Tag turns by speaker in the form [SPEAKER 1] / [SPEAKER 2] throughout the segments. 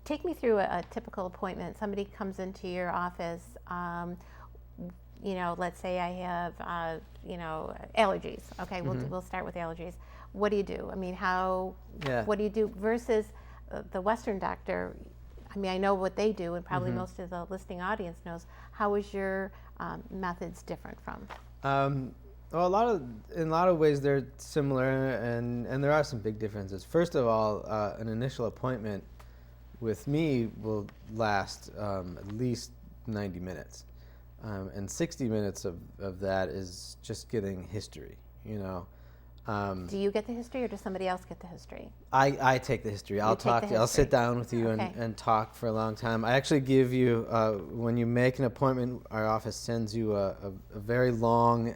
[SPEAKER 1] Take me through a typical appointment. Somebody comes into your office. Let's say I have, allergies. Okay, we'll start with allergies. What do you do? I mean, what do you do versus the Western doctor? I mean, I know what they do, and probably most of the listening audience knows. How is your methods different from?
[SPEAKER 2] Well, in a lot of ways they're similar, and there are some big differences. First of all, an initial appointment with me will last at least 90 minutes. And 60 minutes of that is just getting history,
[SPEAKER 1] Do you get the history, or does somebody else get the history?
[SPEAKER 2] I take the history. I'll sit down with you and talk for a long time. I actually give you, when you make an appointment, our office sends you a very long...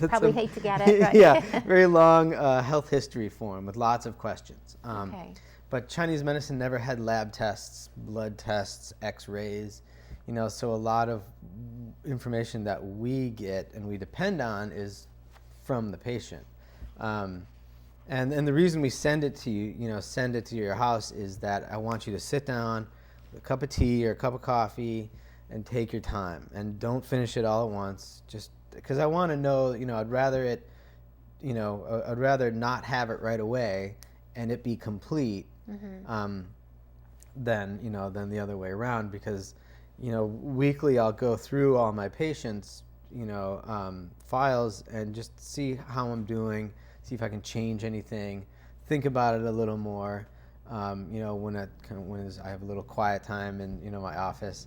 [SPEAKER 1] Probably hate to get it, right?
[SPEAKER 2] Yeah, very long health history form with lots of questions. But Chinese medicine never had lab tests, blood tests, x-rays, so a lot of information that we get and we depend on is from the patient. And the reason we send it to you, send it to your house, is that I want you to sit down with a cup of tea or a cup of coffee and take your time, and don't finish it all at once. Just because I want to know, I'd rather not have it right away and it be complete than the other way around. Because weekly I'll go through all my patients' files and just see how I'm doing, see if I can change anything, think about it a little more. When I have a little quiet time in my office,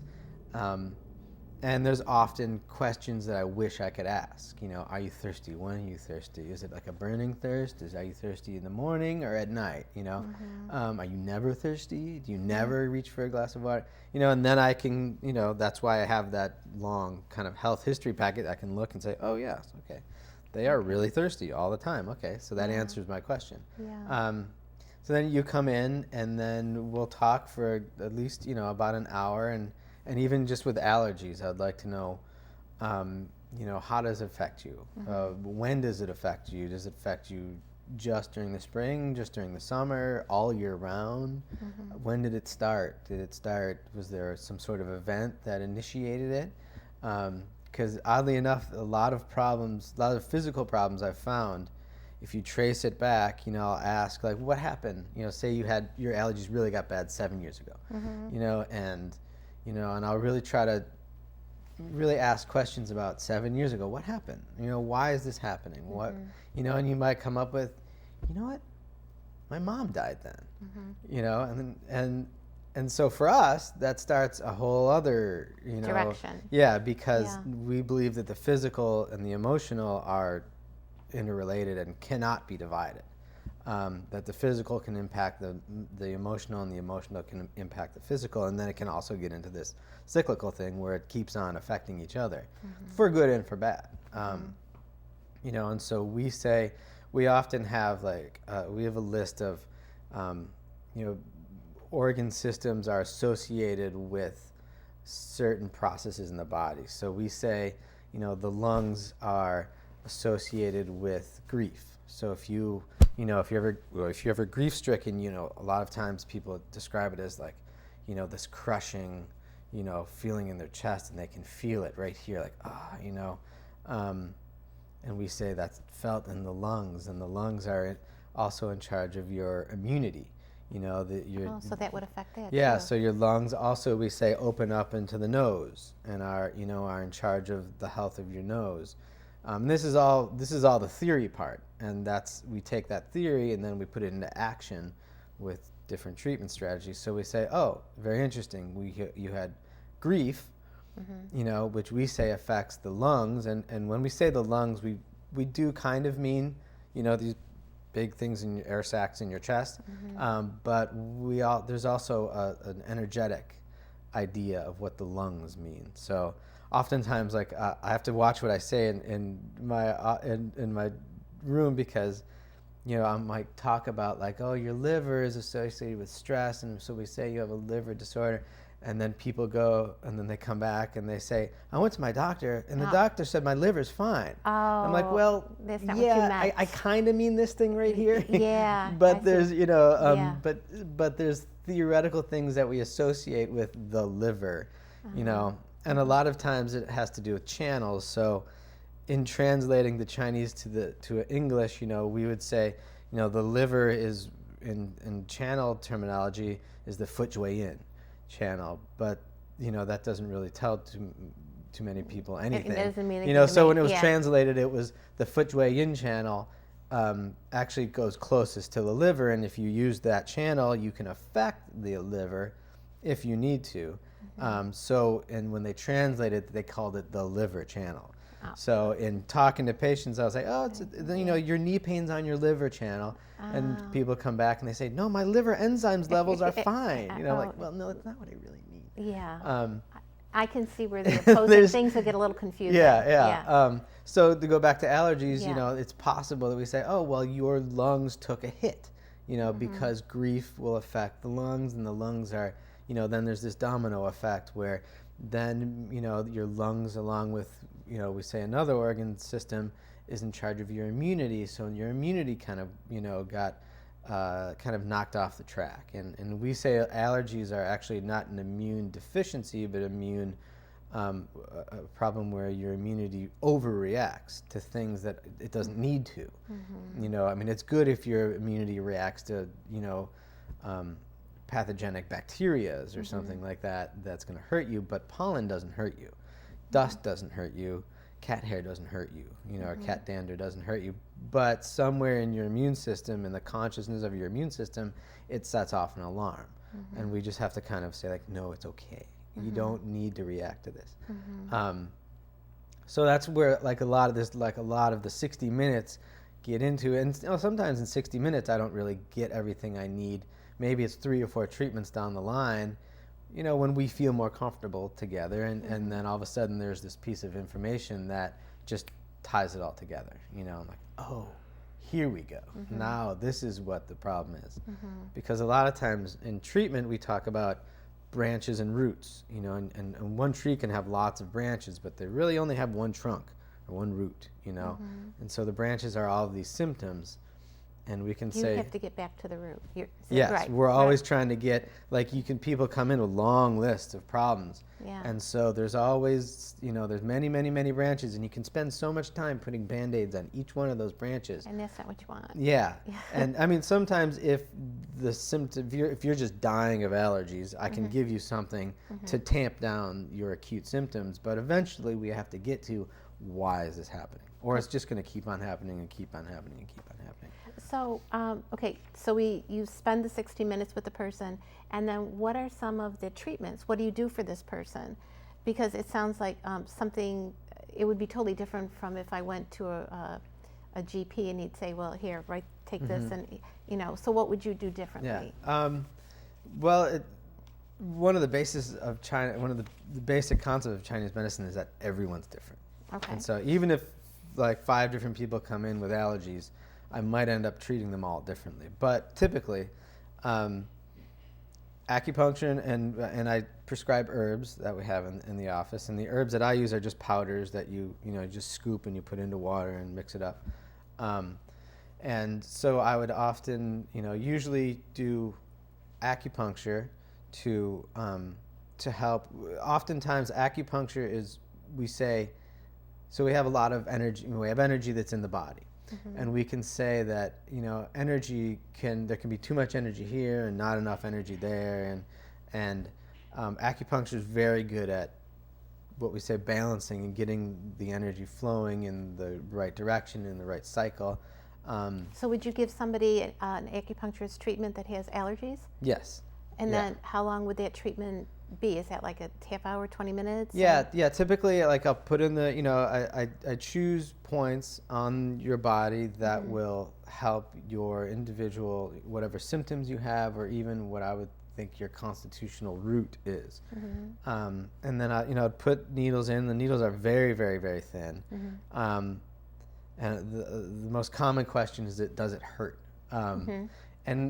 [SPEAKER 2] and there's often questions that I wish I could ask. Are you thirsty? When are you thirsty? Is it like a burning thirst? Are you thirsty in the morning or at night? Are you never thirsty? Do you never reach for a glass of water? And then I can, that's why I have that long kind of health history packet. I can look and say, oh yes, okay, they are really thirsty all the time. Okay, so that answers my question. So then you come in, and then we'll talk for at least about an hour, and even just with allergies, I'd like to know, how does it affect you? When does it affect you? Does it affect you just during the spring, just during the summer, all year round? When did it start? Was there some sort of event that initiated it? Because oddly enough, a lot of physical problems I've found, if you trace it back, I'll ask, like, what happened? Say you had your allergies really got bad 7 years ago, and I'll really try to ask questions about 7 years ago. What happened? Why is this happening? What, and you might come up with, what? My mom died then, and so for us, that starts a whole other,
[SPEAKER 1] direction.
[SPEAKER 2] Yeah, because we believe that the physical and the emotional are interrelated and cannot be divided. That the physical can impact the emotional, and the emotional can impact the physical, and then it can also get into this cyclical thing where it keeps on affecting each other, for good and for bad. And so we often have we have a list of, organ systems are associated with certain processes in the body. So we say, the lungs are associated with grief. So if you're ever grief-stricken, a lot of times people describe it as like, this crushing, feeling in their chest, and they can feel it right here, like, and we say that's felt in the lungs, and the lungs are also in charge of your immunity.
[SPEAKER 1] So that would affect it.
[SPEAKER 2] Yeah,
[SPEAKER 1] too.
[SPEAKER 2] so your lungs also, we say, open up into the nose, and are in charge of the health of your nose. This is all the theory part, and we take that theory and then we put it into action with different treatment strategies. So we say, oh, very interesting. You had grief, which we say affects the lungs, and when we say the lungs, we do kind of mean, these big things in your air sacs in your chest, but there's also an energetic idea of what the lungs mean. So oftentimes, I have to watch what I say in my room, because I might talk about like, oh, your liver is associated with stress, and so we say you have a liver disorder, and then people go, and then they come back and they say, I went to my doctor, and the doctor said my liver's fine.
[SPEAKER 1] Oh,
[SPEAKER 2] I'm like, well,
[SPEAKER 1] that's not what you meant.
[SPEAKER 2] I kind of mean this thing right here.
[SPEAKER 1] Yeah.
[SPEAKER 2] But there's, but there's theoretical things that we associate with the liver, and a lot of times it has to do with channels. So in translating the Chinese to English, we would say, the liver is in channel terminology is the Fut Jue Yin channel, but that doesn't really tell too many people anything. It doesn't mean anything. So when it was translated, it was the Fut Jue Yin channel actually goes closest to the liver, and if you use that channel, you can affect the liver if you need to. And when they translated, they called it the liver channel. So in talking to patients, I was like, oh, your knee pain's on your liver channel. And people come back and they say, no, my liver enzymes levels are fine. Like, well, no, that's not what I really mean.
[SPEAKER 1] Yeah. I can see where the opposing things will get a little confusing.
[SPEAKER 2] Yeah. So to go back to allergies, it's possible that we say, oh, well, your lungs took a hit, because grief will affect the lungs, and the lungs are, then there's this domino effect where then, your lungs, along with, we say another organ system, is in charge of your immunity. So your immunity kind of, got kind of knocked off the track. And we say allergies are actually not an immune deficiency, but immune a problem where your immunity overreacts to things that it doesn't need to. It's good if your immunity reacts to, pathogenic bacterias or something like that that's going to hurt you, but pollen doesn't hurt you. Dust doesn't hurt you. Cat hair doesn't hurt you, or cat dander doesn't hurt you. But somewhere in your immune system, in the consciousness of your immune system, it sets off an alarm. And we just have to kind of say, like, no, it's okay. You don't need to react to this. So that's where, like, a lot of the 60 minutes get into. And sometimes in 60 minutes, I don't really get everything I need. Maybe it's 3 or 4 treatments down the line, when we feel more comfortable together, and then all of a sudden there's this piece of information that just ties it all together. I'm like, oh, here we go. Now this is what the problem is. Because a lot of times in treatment we talk about branches and roots, and one tree can have lots of branches, but they really only have one trunk or one root, and so the branches are all of these symptoms. And we can say
[SPEAKER 1] you have to get back to the root.
[SPEAKER 2] Yes,
[SPEAKER 1] right,
[SPEAKER 2] we're always trying to get, like, people come in with long lists of problems. And so there's always, there's many, many, many branches, and you can spend so much time putting Band-Aids on each one of those branches.
[SPEAKER 1] And that's not what you want.
[SPEAKER 2] Yeah. And sometimes if the symptom, if you're just dying of allergies, I can give you something to tamp down your acute symptoms, but eventually we have to get to, why is this happening? Or it's just going to keep on happening and keep on happening and keep on happening.
[SPEAKER 1] So, so you spend the 60 minutes with the person, and then what are some of the treatments? What do you do for this person? Because it sounds like something, it would be totally different from if I went to a GP and he'd say, well, here, take this, and, so what would you do differently?
[SPEAKER 2] Well, one of the bases of one of the basic concepts of Chinese medicine is that everyone's different.
[SPEAKER 1] Okay.
[SPEAKER 2] And so even if, like, 5 different people come in with allergies, I might end up treating them all differently. But typically, acupuncture and I prescribe herbs that we have in the office. And the herbs that I use are just powders that you just scoop and you put into water and mix it up. And so I would often, usually do acupuncture to help. Oftentimes, acupuncture is, we say, so we have a lot of energy. We have energy that's in the body. And we can say that, energy there can be too much energy here and not enough energy there. And acupuncture is very good at what we say balancing and getting the energy flowing in the right direction, in the right cycle.
[SPEAKER 1] So would you give somebody an acupuncturist treatment that has allergies?
[SPEAKER 2] Yes.
[SPEAKER 1] And then how long would that treatment be? Is that like a half hour, 20 minutes?
[SPEAKER 2] Yeah. Typically, like, I'll put in the, I choose points on your body that will help your individual, whatever symptoms you have, or even what I would think your constitutional root is. And then I'd put needles in. The needles are very, very, very thin. And the most common question is, does it hurt? And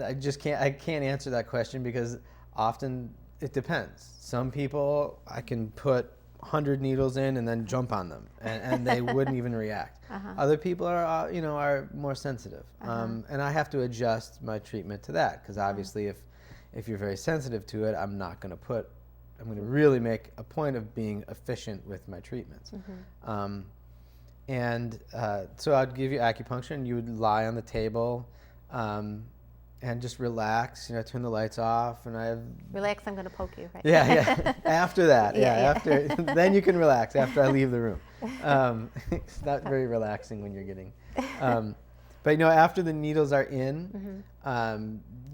[SPEAKER 2] I can't answer that question because often it depends. Some people, I can put 100 needles in and then jump on them, and they wouldn't even react. Other people are more sensitive, and I have to adjust my treatment to that, because obviously if you're very sensitive to it, I'm going to really make a point of being efficient with my treatments. So I'd give you acupuncture, and you would lie on the table and just relax, turn the lights off, and
[SPEAKER 1] Relax, I'm going to poke you, right?
[SPEAKER 2] Yeah. After that, after then you can relax after I leave the room. It's not very relaxing when you're getting, but after the needles are in,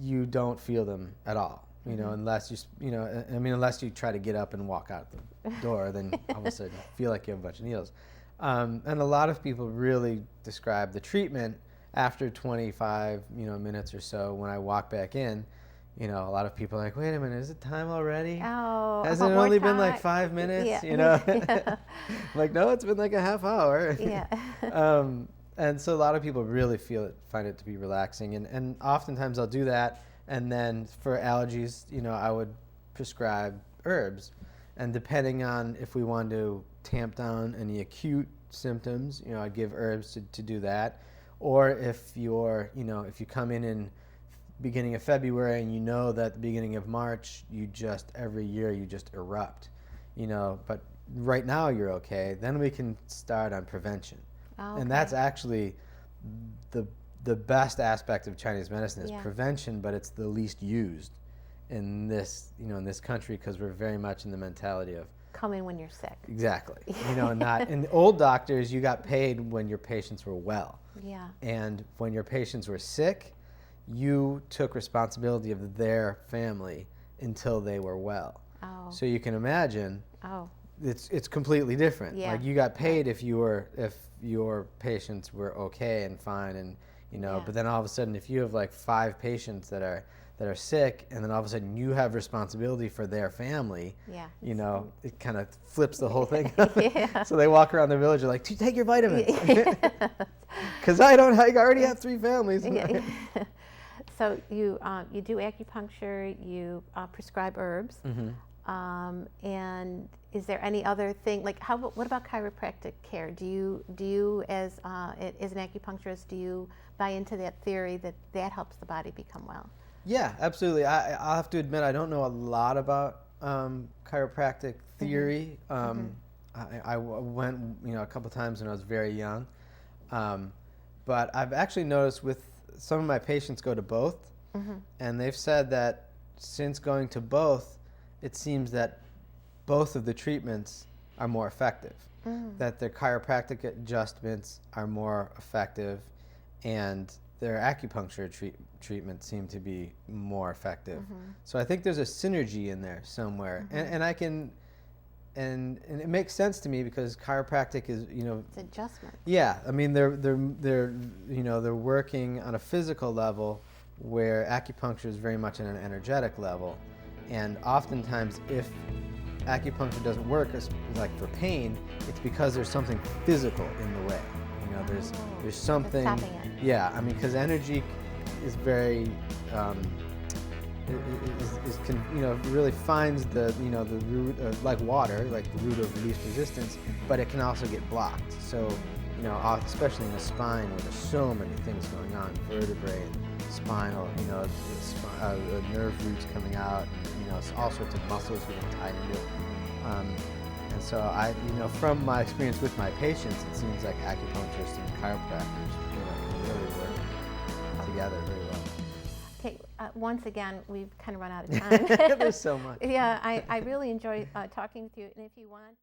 [SPEAKER 2] you don't feel them at all. Unless unless you try to get up and walk out the door, then all of a sudden you feel like you have a bunch of needles. And a lot of people really describe the treatment after 25 minutes or so. When I walk back in, a lot of people are like, wait a minute, is it time already?
[SPEAKER 1] Oh,
[SPEAKER 2] hasn't it only been like 5 minutes?
[SPEAKER 1] Yeah.
[SPEAKER 2] I'm like, no, it's been like a half hour.
[SPEAKER 1] Yeah.
[SPEAKER 2] And so a lot of people really find it to be relaxing, and oftentimes I'll do that. And then for allergies, I would prescribe herbs, and depending on if we want to tamp down any acute symptoms, I'd give herbs to do that. Or if if you come in beginning of February, and that at the beginning of March, every year you just erupt, but right now you're okay, then we can start on prevention. Oh, okay. And that's actually the best aspect of Chinese medicine is prevention, but it's the least used in this, in this country, because we're very much in the mentality of
[SPEAKER 1] come in when you're sick.
[SPEAKER 2] Exactly. Not in the old doctors, you got paid when your patients were well.
[SPEAKER 1] Yeah. And
[SPEAKER 2] when your patients were sick, you took responsibility of their family until they were well. Oh. So you can imagine. Oh. It's completely different. Yeah. Like, you got paid if your patients were okay and fine, and but then all of a sudden, if you have like 5 patients that are sick, and then all of a sudden you have responsibility for their family, it kind of flips the whole thing. Yeah. So they walk around the village, they're like, take your vitamins. Because I already have 3 families.
[SPEAKER 1] Yeah. So you do acupuncture, you prescribe herbs, and is there any other thing, like what about chiropractic care? Do you as an acupuncturist, do you buy into that theory that helps the body become well? Yeah,
[SPEAKER 2] absolutely. I'll have to admit, I don't know a lot about chiropractic theory. I went a couple times when I was very young, but I've actually noticed with some of my patients go to both, and they've said that since going to both, it seems that both of the treatments are more effective, that their chiropractic adjustments are more effective, and their acupuncture treatments seem to be more effective. So I think there's a synergy in there somewhere, and it makes sense to me, because chiropractic is
[SPEAKER 1] it's adjustment.
[SPEAKER 2] Yeah, I mean they're working on a physical level, where acupuncture is very much on an energetic level, and oftentimes if acupuncture doesn't work, like for pain, it's because there's something physical in the way. There's something.
[SPEAKER 1] It's stopping it.
[SPEAKER 2] Yeah, I mean, because energy is very really finds the root of, like water, like the root of least resistance, but it can also get blocked. So especially in the spine, where there's so many things going on, vertebrae, spinal, nerve roots coming out, all sorts of muscles getting tied into it. And so from my experience with my patients, it seems like acupuncturists and chiropractors can really work together very well.
[SPEAKER 1] Okay, once again, we've kind of run out of time.
[SPEAKER 2] There's so much.
[SPEAKER 1] Yeah, I really enjoy talking with you, and if you want